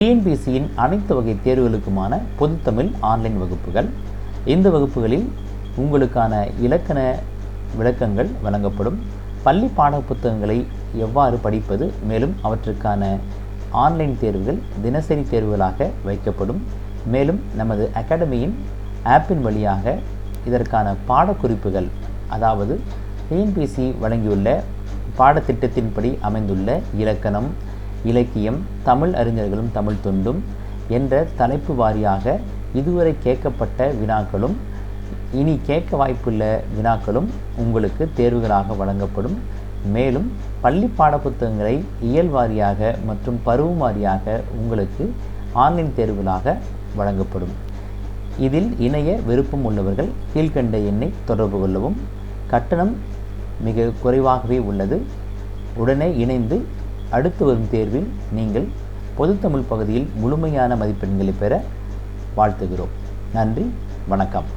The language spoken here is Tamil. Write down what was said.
டிஎன்பிஎஸ்சியின் அனைத்து வகை தேர்வுகளுக்குமான பொதுத்தமிழ் ஆன்லைன் வகுப்புகள். இந்த வகுப்புகளில் உங்களுக்கான இலக்கண விளக்கங்கள் வழங்கப்படும். பள்ளி பாட புத்தகங்களை எவ்வாறு படிப்பது, மேலும் அவற்றுக்கான ஆன்லைன் தேர்வுகள் தினசரி தேர்வுகளாக வைக்கப்படும். மேலும் நமது அகாடமியின் ஆப்பின் வழியாக இதற்கான பாடக்குறிப்புகள், அதாவது டிஎன்பிஎஸ்சி வழங்கியுள்ள பாடத்திட்டத்தின்படி அமைந்துள்ள இலக்கணம், இலக்கியம், தமிழ் அறிஞர்களும் தமிழ் தொண்டும் என்ற தலைப்பு வாரியாக இதுவரை கேட்கப்பட்ட வினாக்களும் இனி கேட்க வாய்ப்புள்ள வினாக்களும் உங்களுக்கு தேர்வுகளாக வழங்கப்படும். மேலும் பள்ளி பாடப்புத்தகங்களை இயல் வாரியாக மற்றும் பருவம் வாரியாக உங்களுக்கு ஆன்லைன் தேர்வுகளாக வழங்கப்படும். இதில் இணைய விருப்பம் உள்ளவர்கள் கீழ்கண்ட எண்ணை தொடர்பு கொள்ளவும். கட்டணம் மிக குறைவாகவே உள்ளது. உடனே இணைந்து அடுத்து வரும் தேர்வில் நீங்கள் பொதுத்தமிழ் பகுதியில் முழுமையான மதிப்பெண்களை பெற வாழ்த்துகிறோம். நன்றி, வணக்கம்.